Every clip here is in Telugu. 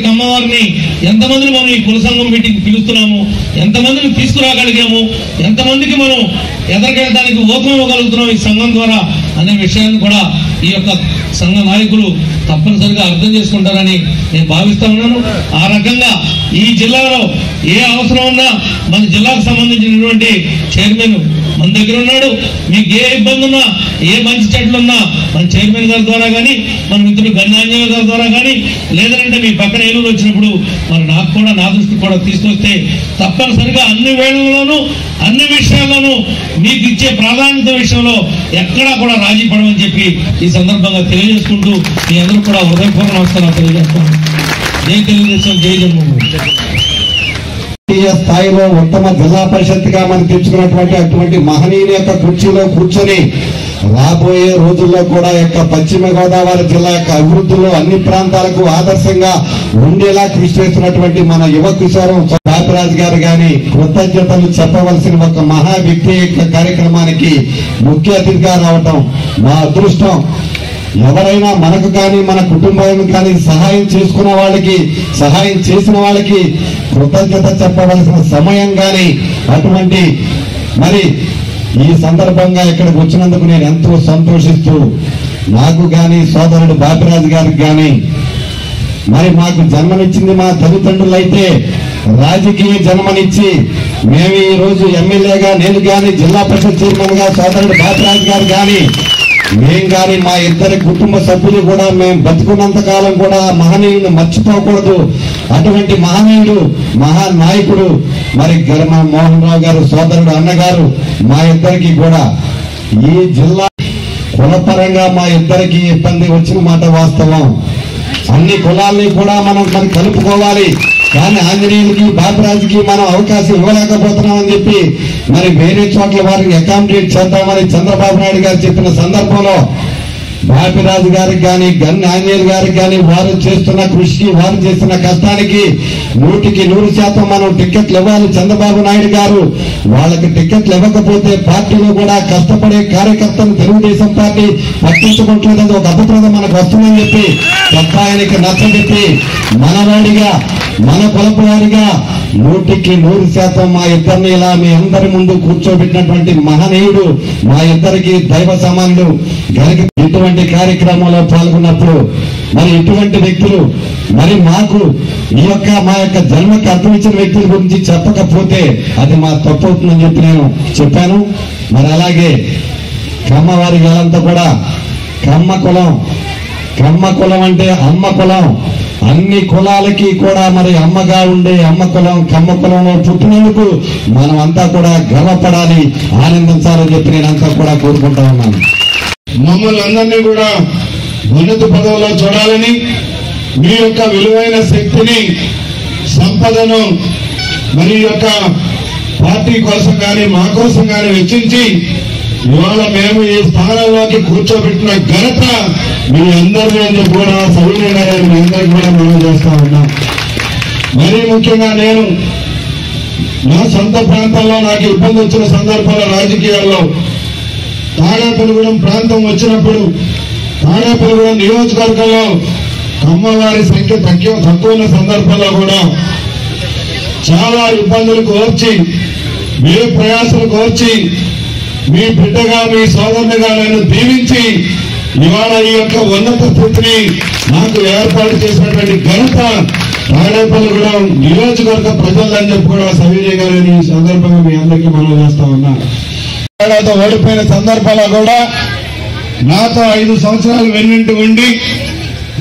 అమ్మవారిని ఎంతమందిని మనం ఈ కుల సంఘం మీటింగ్ పిలుస్తున్నాము, ఎంతమందిని తీసుకురాగలిగాము, ఎంతమందికి మనం ఎదరికెళ్ళడానికి ఓతం ఇవ్వగలుగుతున్నాం ఈ సంఘం ద్వారా అనే విషయాన్ని కూడా ఈ యొక్క సంఘ నాయకులు తప్పనిసరిగా అర్థం చేసుకుంటారని నేను భావిస్తా ఉన్నాను. ఆ రకంగా ఈ జిల్లాలో ఏ అవసరం ఉన్నా మన జిల్లాకు సంబంధించినటువంటి చైర్మన్ మన దగ్గర ఉన్నాడు. మీకు ఏ ఇబ్బంది ఉన్నా, ఏ మంచి చెట్లున్నా మన చైర్మన్ గారి ద్వారా కానీ, మన మిత్రుడు గన్నాంజనేయ గారి ద్వారా కానీ, లేదంటే మీ పక్కన ఏలూరు వచ్చినప్పుడు మరి నాకు కూడా నా దృష్టికి కూడా తీసుకొస్తే తప్పనిసరిగా అన్ని వేళల్లోనూ అన్ని విషయాల్లోనూ మీకు ఇచ్చే ప్రాధాన్యత విషయంలో ఎక్కడా కూడా రాజీ పడమని చెప్పి ఈ సందర్భంగా తెలియజేసుకుంటూ మీ అందరూ కూడా హృదయపూర్వక నమస్కారాలు తెలియజేస్తాను. జై తెలుగుదేశం, జై జన్మభూమి. స్థాయిలో ఉత్తమ జిల్లా పరిషత్ గా మనం తెచ్చుకున్నటువంటి అటువంటి మహనీయుల యొక్క కుర్చీలో కూర్చొని రాబోయే రోజుల్లో కూడా పశ్చిమ గోదావరి జిల్లా యొక్క అభివృద్ధిలో అన్ని ప్రాంతాలకు ఆదర్శంగా ఉండేలా కృషి చేస్తున్నటువంటి మన యువ కిషోరం బాపిరాజు గారు గాని కృతజ్ఞతలు చెప్పవలసిన ఒక మహా వ్యక్తి యొక్క కార్యక్రమానికి ముఖ్య అతిథిగా రావటం మా అదృష్టం. ఎవరైనా మనకు కానీ మన కుటుంబానికి కానీ సహాయం చేసుకున్న వాళ్ళకి, సహాయం చేసిన వాళ్ళకి కృతజ్ఞత చెప్పవలసిన సమయం కానీ అటువంటి మరి ఈ సందర్భంగా ఇక్కడికి వచ్చినందుకు నేను ఎంతో సంతోషిస్తూ నాకు కానీ సోదరుడు బాపిరాజు గారికి కానీ మరి మాకు జన్మనిచ్చింది మా తల్లిదండ్రులు అయితే రాజకీయ జన్మనిచ్చి మేము ఈ రోజు ఎమ్మెల్యేగా నేను కానీ జిల్లా పరిషత్ చైర్మన్ గా సోదరుడు బాపిరాజు గారు కానీ మేం కానీ మా ఇద్దరి కుటుంబ సభ్యులు కూడా మేము బతుకున్నంత కాలం కూడా మహనీయుని మర్చిపోకూడదు. అటువంటి మహనీయుడు, మహానాయకుడు మరి గర్మ మోహన్ రావు గారు సోదరుడు అన్నగారు మా ఇద్దరికి కూడా ఈ జిల్లా కులపరంగా మా ఇద్దరికి ఇబ్బంది వచ్చిన మాట వాస్తవం. అన్ని కులాల్ని కూడా మనం కలుపుకోవాలి. కానీ ఆంజనేయులకి బాపిరాజుకి మనం అవకాశం ఇవ్వలేకపోతున్నామని చెప్పి మరి వేరే చోట్ల వారిని అకామిడేట్ చేద్దామని చంద్రబాబు నాయుడు గారు చెప్పిన సందర్భంలో బాపిరాజు గారికి కానీ గన్ని ఆంజనేయులు గారికి కానీ వారు చేస్తున్న కృషికి, వారు చేస్తున్న కష్టానికి 100% మనం టికెట్లు ఇవ్వాలి. చంద్రబాబు నాయుడు గారు వాళ్ళకి టికెట్లు ఇవ్వకపోతే పార్టీలో కూడా కష్టపడే కార్యకర్తలు తెలుగుదేశం పార్టీ పట్టించుకుంటున్నది ఒక అభిప్రాయం మనకు వస్తుందని చెప్పి ఆయనకి నచ్చబెట్టి మనవాడిగా, మన కులపువాడిగా 100% మా ఇద్దరిని ఇలా మీ అందరి ముందు కూర్చోబెట్టినటువంటి మహనీయుడు, మా ఇద్దరికి దైవ సమానుడు గనక ఇటువంటి కార్యక్రమంలో పాల్గొన్నప్పుడు మరి ఇటువంటి వ్యక్తులు మరి మాకు మా యొక్క జన్మకి అర్థం ఇచ్చిన వ్యక్తుల గురించి చెప్పకపోతే అది మా తప్పు అవుతుందని చెప్పి నేను చెప్పాను. మరి అలాగే కమ్మవారి వాళ్ళంతా కూడా కమ్మ కులం అంటే అమ్మ కులం. అన్ని కులాలకి కూడా మరి అమ్మగా ఉండే అమ్మ కులం, కమ్మ కులంలో పుట్టినందుకు మనం అంతా కూడా గర్వపడాలి, ఆనందించాలని చెప్పి నేనంతా కూడా కోరుకుంటా ఉన్నాను. మమ్మల్ని అందరినీ కూడా ఉన్నత పదవుల్లో చూడాలని, మీ యొక్క విలువైన శక్తిని, సంపదను మరి యొక్క పార్టీ కోసం కానీ మా కోసం కానీ వెచ్చించి ఇవాళ మేము ఈ స్థానంలోకి కూర్చోబెట్టిన ఘనత మీ అందరినీ కూడా సవినయంగా మీ అందరికీ కూడా మనం చేస్తా ఉన్నాం. మరీ ముఖ్యంగా నేను నా సొంత ప్రాంతంలో నాకు ఇబ్బంది వచ్చిన సందర్భంలో రాజకీయాల్లో తాడేపల్లిగూడెం ప్రాంతం వచ్చినప్పుడు తాడేపల్లిగూడెం నియోజకవర్గంలో కమ్మవారి సంఖ్య తక్కువ సందర్భంలో కూడా చాలా ఇబ్బందులు కోర్చి, మీ ప్రయాసాలు కోర్చి, మీ బిడ్డగా, మీ సోదరునిగా నన్ను దీవించి ఇవాళ ఈ యొక్క ఉన్నత స్థితిని నాకు ఏర్పాటు చేసినటువంటి ఘనత తాడేపల్లిగూడెం నియోజకవర్గ ప్రజలని చెప్పి కూడా సవినయంగా నేను ఈ సందర్భంగా మీ అందరికీ మనం చేస్తా ఉన్నా. ఓడిపోయిన సందర్భాల్లో కూడా నాతో 5 సంవత్సరాలు వెన్నంటి ఉండి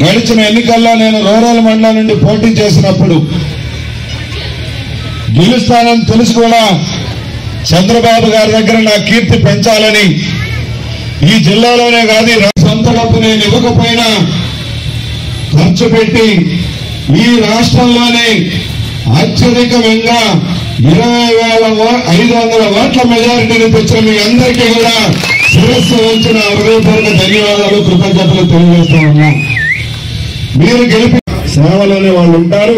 గడిచిన ఎన్నికల్లో నేను రూరల్ మండలం నుండి పోటీ చేసినప్పుడు గెలుస్తానని తెలుసు కూడా చంద్రబాబు గారి దగ్గర నా కీర్తి పెంచాలని ఈ జిల్లాలోనే కాదు సొంత డబ్బు నేను ఇవ్వకపోయినా ఖర్చు పెట్టి ఈ రాష్ట్రంలోనే అత్యధికంగా 20,500 ఓట్ల మెజారిటీని తెచ్చిన మీ అందరికీ కూడా శిరస్సు ఉంచిన హృదయపూర్వక ధన్యవాదాలు, కృతజ్ఞతలు తెలియజేస్తా ఉన్నాం. మీరు గెలిపి సేవలోనే వాళ్ళు ఉంటారు,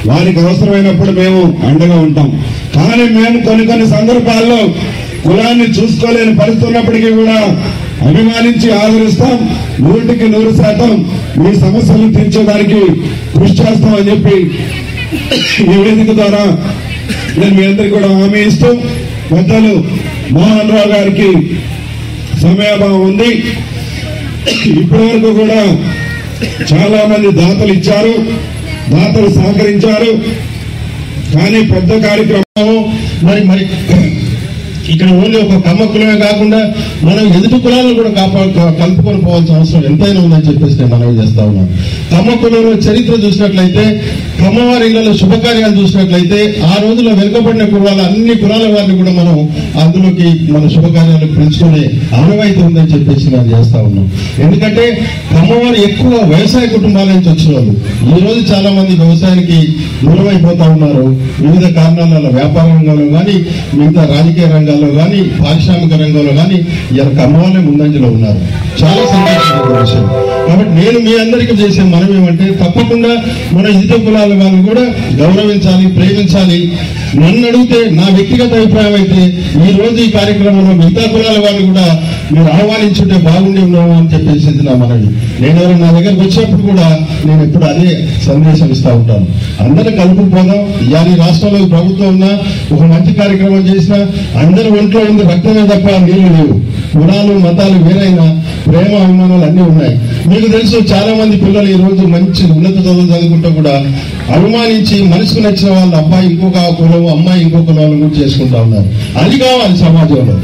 వారికి అవసరమైనప్పుడు మేము అండగా ఉంటాం. కానీ మేము కొన్ని సందర్భాల్లో కులాన్ని చూసుకోలేని పరిస్థితి ఉన్నప్పటికీ కూడా అభిమానించి ఆదరిస్తాం. 100% మీ సమస్యలను తీర్చేదానికి కృషి చేస్తామని చెప్పి ఈ వేదిక ద్వారా నేను మీ అందరికీ కూడా హామీ ఇస్తూ, పెద్దలు మోహన్ రావు గారికి సమయాభావం ఉంది. ఇప్పటి వరకు కూడా చాలా మంది దాతలు ఇచ్చారు, దాతలు సహకరించారు. కానీ పెద్ద కార్యక్రమం మరి ఇక్కడ ఓన్లీ ఒక కమ్మ కులమే కాకుండా మనం ఎదుటి కులాలను కూడా కలుపుకొని పోవాల్సిన అవసరం ఎంతైనా ఉందని చెప్పేసి నేను మనవి చేస్తా ఉన్నాను. కమ్మ కులంలో చరిత్ర చూసినట్లయితే, కమ్మవారి ఇళ్లలో శుభకార్యాలు చూసినట్లయితే ఆ రోజుల్లో వెనుకబడిన కులాల అన్ని కులాల వారిని కూడా మనం అందులోకి మన శుభకార్యాలకు పిలుచుకునే ఆనవాయితీ ఉందని చెప్పేసి నేను చేస్తా ఉన్నాం. ఎందుకంటే కమ్మవారు ఎక్కువ వ్యవసాయ కుటుంబాల నుంచి వచ్చిన వాళ్ళు. ఈ రోజు చాలా మంది వ్యవసాయానికి దూరమైపోతా ఉన్నారు. వివిధ కారణాల వల్ల వ్యాపార రంగంలో కానీ, మిగతా రాజకీయ రంగాల్లో కానీ, పారిశ్రామిక రంగంలో కానీ ఇలా కమ్మవాళ్ళే ముందంజలో ఉన్నారు. చాలా సంతోషమైన విషయం. కాబట్టి నేను మీ అందరికీ చేసే మనం ఏమంటే, తప్పకుండా మన ఇతర కులాల వాళ్ళని కూడా గౌరవించాలి, ప్రేమించాలి. నన్ను అడిగితే నా వ్యక్తిగత అభిప్రాయం అయితే ఈ రోజు ఈ కార్యక్రమంలో మిగతా కులాల వాళ్ళు కూడా మీరు ఆహ్వానించుంటే బాగుండి ఉన్నాము అని చెప్పేసి నా మనవి. నేను ఎవరు నా దగ్గరకు వచ్చినప్పుడు కూడా నేను ఎప్పుడు అదే సందేశం ఇస్తా ఉంటాను. అందరూ కలుపుకుపోదాం. ఇవాళ ఈ రాష్ట్రంలో ప్రభుత్వం ఉన్నా, ఒక మంచి కార్యక్రమం చేసినా అందరి ఒంట్లో ఉంది రక్తమే తప్ప నీళ్లు లేవు. కులాలు మతాలు వేరైనా ప్రేమ అభిమానాలు అన్నీ ఉన్నాయి. మీకు తెలుసు, చాలా మంది పిల్లలు ఈ రోజు మంచి ఉన్నత చదువులు చదువుకుంటూ కూడా అభిమానించి మనసుకు నచ్చిన వాళ్ళు అబ్బాయి ఇంకొక కులం, అమ్మాయి ఇంకొక కులం కూడా చేసుకుంటా ఉన్నారు. అది కావాలి సమాజంలో.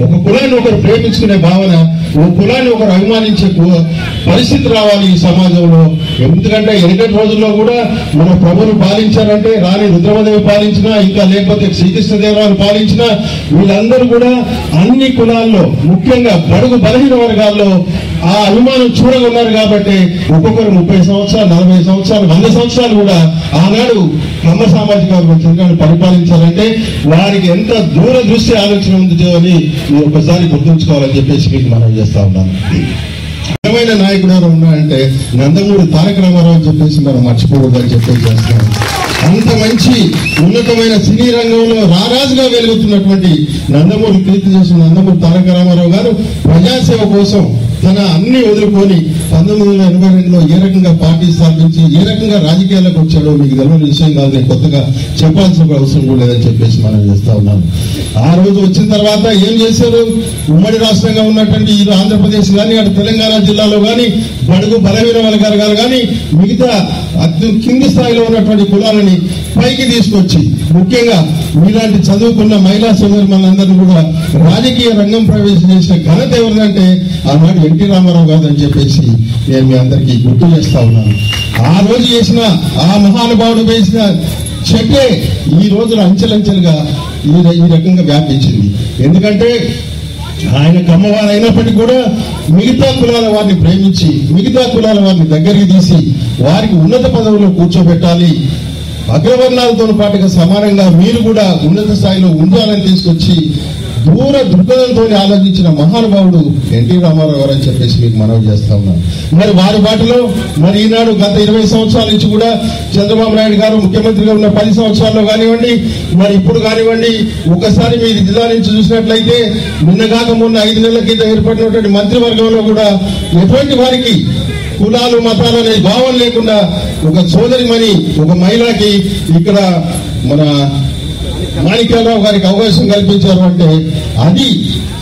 ఒక కులాన్ని ఒకరు ప్రేమించుకునే భావన, ఒక కులాన్ని ఒకరు అభిమానించే పరిస్థితి రావాలి ఈ సమాజంలో. ఎందుకంటే ఎనకటి రోజుల్లో కూడా మన ప్రభువులు పాలించారంటే, రాణి రుద్రమదేవి పాలించినా, ఇంకా లేకపోతే శ్రీకృష్ణదేవరాయలు పాలించినా, వీళ్ళందరూ కూడా అన్ని కులాల్లో ముఖ్యంగా బడుగు బలహీన వర్గాల్లో ఆ అభిమానం చూడగొన్నారు. కాబట్టి ఒక్కొక్కరు 30 సంవత్సరాలు, 40 సంవత్సరాలు, 100 సంవత్సరాలు కూడా ఆనాడు కమ్మ సామాజిక వర్గాన్ని పరిపాలించాలంటే వారికి ఎంత దూరదృష్టి ఆలోచన ఉంది అని మీరు ఒకసారి గుర్తుంచుకోవాలని చెప్పేసి మీకు మనం చేస్తా ఉన్నాను. నిజమైన నాయకుడు ఎవరు ఉన్నారంటే నందమూరి తారక రామారావు అని చెప్పేసి మనం మర్చిపోవద్దని చెప్పేసి చేస్తున్నాం. అంత మంచి ఉన్నతమైన సినీ రంగంలో రారాజుగా వెలుగుతున్నటువంటి నందమూరి కీర్తి చేసిన నందమూరి తారక రామారావు గారు ప్రజాసేవ కోసం తన అన్ని వదులుకొని 1982లో ఏ రకంగా పార్టీ స్థాపించి ఏ రకంగా రాజకీయాలకు వచ్చాడో మీకు తెలియని విషయం కాదు. నేను కొత్తగా చెప్పాల్సిన అవసరం కూడా లేదని చెప్పేసి మనం చేస్తా ఉన్నాను. ఆ రోజు వచ్చిన తర్వాత ఏం చేశారు? ఉమ్మడి రాష్ట్రంగా ఉన్నటువంటి ఈ ఆంధ్రప్రదేశ్ కానీ, అటు తెలంగాణ జిల్లాలో కానీ బడుగు బలహీన వర్గాలు కానీ మిగతా కింది స్థాయిలో ఉన్నటువంటి కులాలని పైకి తీసుకొచ్చి, ముఖ్యంగా మీలాంటి చదువుకున్న మహిళా సోదరులందరినీ కూడా రాజకీయ రంగం ప్రవేశం చేసిన ఘనత ఎవరిదంటే ఆనాడు ఎన్టీ రామారావు గారు అని చెప్పేసి నేను మీ అందరికీ గుర్తు చేస్తా ఉన్నాను. ఆ రోజు చేసిన ఆ మహానుభావుడు వేసిన చెట్టే ఈ రోజున అంచెలంచెలుగా ఈ రకంగా వ్యాపించింది. ఎందుకంటే ఆయన కమ్మవారు అయినప్పటికీ కూడా మిగతా కులాల వారిని ప్రేమించి, మిగతా కులాల వారిని దగ్గరికి తీసి వారికి ఉన్నత పదవుల్లో కూర్చోబెట్టాలి, అగ్రవర్ణాలతో పాటుగా సమానంగా మీరు కూడా ఉన్నత స్థాయిలో ఉండాలని తీసుకొచ్చి దూర దృక్పథంతో ఆలోచించిన మహానుభావుడు ఎన్టీ రామారావు గారు అని చెప్పేసి మీకు మనవి చేస్తా ఉన్నాను. మరి వారి బాటలో మరి ఈనాడు గత 20 సంవత్సరాల నుంచి కూడా చంద్రబాబు నాయుడు గారు ముఖ్యమంత్రిగా ఉన్న 10 సంవత్సరాల్లో కానివ్వండి, మరి ఇప్పుడు కానివ్వండి, ఒకసారి మీరు జిల్లా నుంచి చూసినట్లయితే నిన్నగాక మొన్న 5 నెలల కింద ఏర్పడినటువంటి మంత్రివర్గంలో కూడా ఎటువంటి వారికి కులాలు మతాలు అనే భావం లేకుండా ఒక సోదరిమణి, ఒక మహిళకి ఇక్కడ మన మాణిక్యాలరావు గారికి అవకాశం కల్పించారు అంటే అది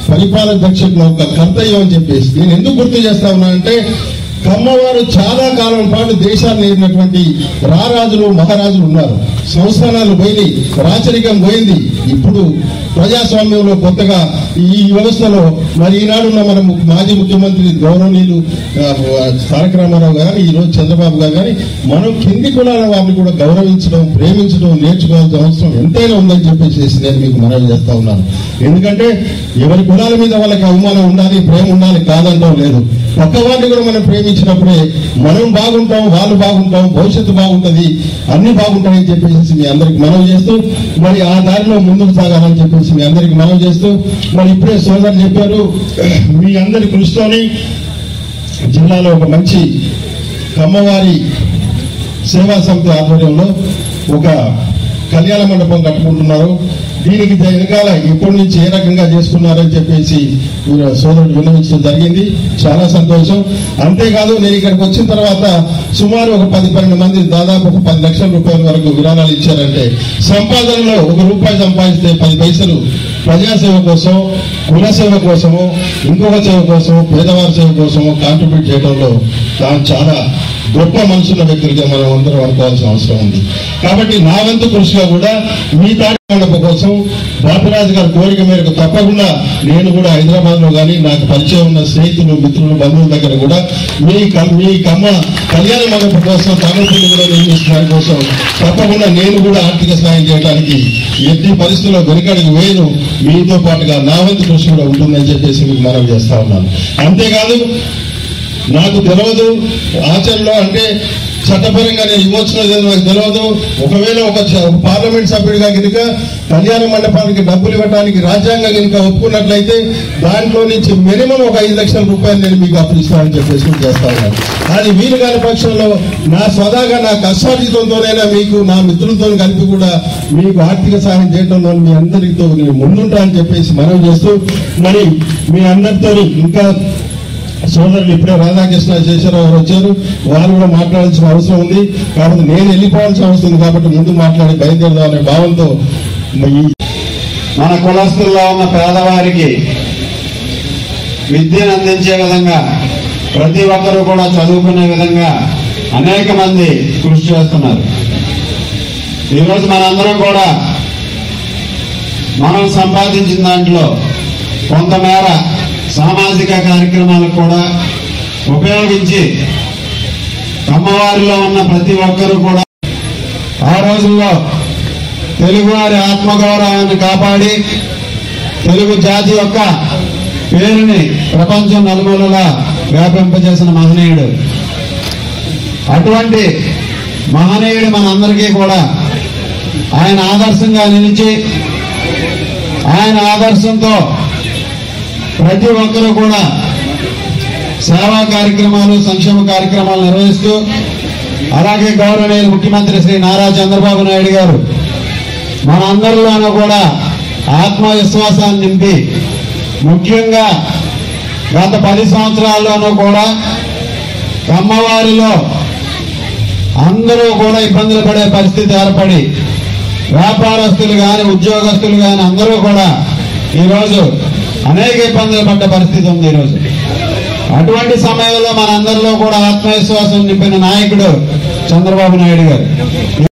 పరిపాలన దక్షతలో ఒక కర్తవ్యం అని చెప్పేసి నేను ఎందుకు గుర్తు చేస్తా ఉన్నా అంటే, కమ్మవారు చాలా కాలం పాటు దేశాన్ని ఏరినటువంటి రారాజులు మహారాజులు ఉన్నారు. సంస్థానాలు పోయింది, రాచరికం పోయింది. ఇప్పుడు ప్రజాస్వామ్యంలో కొత్తగా ఈ వ్యవస్థలో మరి ఈనాడున్న మన మాజీ ముఖ్యమంత్రి గౌరవనీయులు తారక రామారావు గారు, ఈ రోజు చంద్రబాబు గారు కానీ మనం కింది కులాల వారిని కూడా గౌరవించడం, ప్రేమించడం నేర్చుకోవాల్సిన అవసరం ఎంతైనా ఉందని చెప్పేసి నేను మీకు మనవి చేస్తా ఉన్నాను. ఎందుకంటే ఎవరి కులాల మీద వాళ్ళకి అవమానం ఉండాలి, ప్రేమ ఉండాలి కాదంటాం లేదు. పక్క వారిని కూడా మనం ప్రేమించినప్పుడే మనం బాగుంటాం, వాళ్ళు బాగుంటాం, భవిష్యత్తు బాగుంటది, అన్ని బాగుంటాయని చెప్పేసి మీ అందరికి మనవి చేస్తూ మరి ఆ దారిలో ముందుకు సాగాలని చెప్పేసి మీ అందరికి మనవి చేస్తూ మరి ఇప్పుడే సోదరు చెప్పారు, మీ అందరి కృషితోని జిల్లాలో ఒక మంచి కమ్మవారి సేవా సమితి ఆధ్వర్యంలో ఒక కళ్యాణ మండపం కట్టుకుంటున్నారు. దీనికి వెనకాల ఎప్పటి నుంచి ఏ రకంగా చేసుకున్నారని చెప్పేసి సోదరుడు విన్నవించడం జరిగింది. చాలా సంతోషం. అంతేకాదు నేను ఇక్కడికి వచ్చిన తర్వాత సుమారు ఒక 10-12 మంది దాదాపు ఒక 10 లక్షల రూపాయల వరకు విరాళాలు ఇచ్చారంటే సంపాదనలో ₹1 సంపాదిస్తే 10 పైసలు ప్రజాసేవ కోసం, కుల సేవ కోసము, ఇంకొక సేవ కోసము, పేదవారి సేవ కోసము కాంట్రిబ్యూట్ చేయడంలో చాలా గొప్ప మనసున్న వ్యక్తులుగా మనం అందరం అనుకోవాల్సిన అవసరం ఉంది. కాబట్టి నా వంతు కృషిగా కూడా మీ తాటి మండపం కోసం బాపిరాజు గారి కోరిక మేరకు తప్పకుండా నేను కూడా హైదరాబాద్ లో కానీ నాకు పరిచయం ఉన్న స్నేహితులు, మిత్రులు, బంధువుల దగ్గర కూడా మీ కమ్మ కళ్యాణ మండపం కోసం తామరపల్లి కూడా నిర్మించడానికి కోసం తప్పకుండా నేను కూడా ఆర్థిక సహాయం చేయడానికి ఎట్టి పరిస్థితుల్లో వెనుకడుగు వేయను. మీతో పాటుగా నా వంతు కృషి కూడా ఉంటుందని చెప్పేసి మీకు మనవి చేస్తా ఉన్నాను. అంతేకాదు నాకు తెలియదు ఆచరణలో అంటే చట్టపరంగా నేను ఇవ్వచ్చునో నాకు తెలియదు. ఒకవేళ ఒక పార్లమెంట్ సభ్యుడిగా కనుక కళ్యాణ మండపానికి డబ్బులు ఇవ్వడానికి రాజ్యాంగం కనుక ఒప్పుకున్నట్లయితే దాంట్లో నుంచి మినిమం ఒక 5 లక్షల రూపాయలు నేను మీకు అప్పు ఇస్తానని చెప్పేసి చేస్తా ఉన్నాను. కానీ వీలు కాని పక్షంలో నా స్వదాగా నా కష్టార్జితంతోనైనా మీకు నా మిత్రులతో కలిపి కూడా మీకు ఆర్థిక సహాయం చేయడంలో మీ అందరితో నేను ముందుంటా అని చెప్పేసి మనం చేస్తూ మరి మీ అందరితో ఇంకా సోదరులు ఇప్పుడే రాధాకృష్ణ శేషరావు వచ్చారు. వారు కూడా మాట్లాడాల్సిన అవసరం ఉంది. కాబట్టి నేను వెళ్ళిపోవాల్సిన అవసరం ఉంది. కాబట్టి ముందు మాట్లాడి బయలుదేరదాం అనే భావంతో మన కులస్తుల్లో ఉన్న పేదవారికి విద్యను అందించే విధంగా ప్రతి ఒక్కరూ కూడా చదువుకునే విధంగా అనేక మంది కృషి చేస్తున్నారు. ఈరోజు మనందరం కూడా మనం సంపాదించిన దాంట్లో కొంతమేర సామాజిక కార్యక్రమాలకు కూడా ఉపయోగించి అమ్మవారిలో ఉన్న ప్రతి ఒక్కరూ కూడా ఆ రోజుల్లో తెలుగువారి ఆత్మగౌరవాన్ని కాపాడి తెలుగు జాతి యొక్క పేరుని ప్రపంచం నలుమూలలా వ్యాపింపజేసిన మహనీయుడు. అటువంటి మహనీయుడు మనందరికీ కూడా ఆయన ఆదర్శంగా నిలిచి ఆయన ఆదర్శంతో ప్రతి ఒక్కరూ కూడా సేవా కార్యక్రమాలు, సంక్షేమ కార్యక్రమాలు నిర్వహిస్తూ అలాగే గౌరవనీయులు ముఖ్యమంత్రి శ్రీ నారా చంద్రబాబు నాయుడు గారు మన అందరిలోనూ కూడా ఆత్మవిశ్వాసాన్ని నింపి ముఖ్యంగా గత 10 సంవత్సరాల్లోనూ కూడా కమ్మవారిలో అందరూ కూడా ఇబ్బందులు పడే పరిస్థితి ఏర్పడి వ్యాపారస్తులు కానీ ఉద్యోగస్తులు కానీ అందరూ కూడా ఈరోజు అనేక ఇబ్బందులు పడ్డ పరిస్థితి ఉంది. ఈరోజు అటువంటి సమయంలో మనందరిలో కూడా ఆత్మవిశ్వాసం నింపిన నాయకుడు చంద్రబాబు నాయుడు గారు.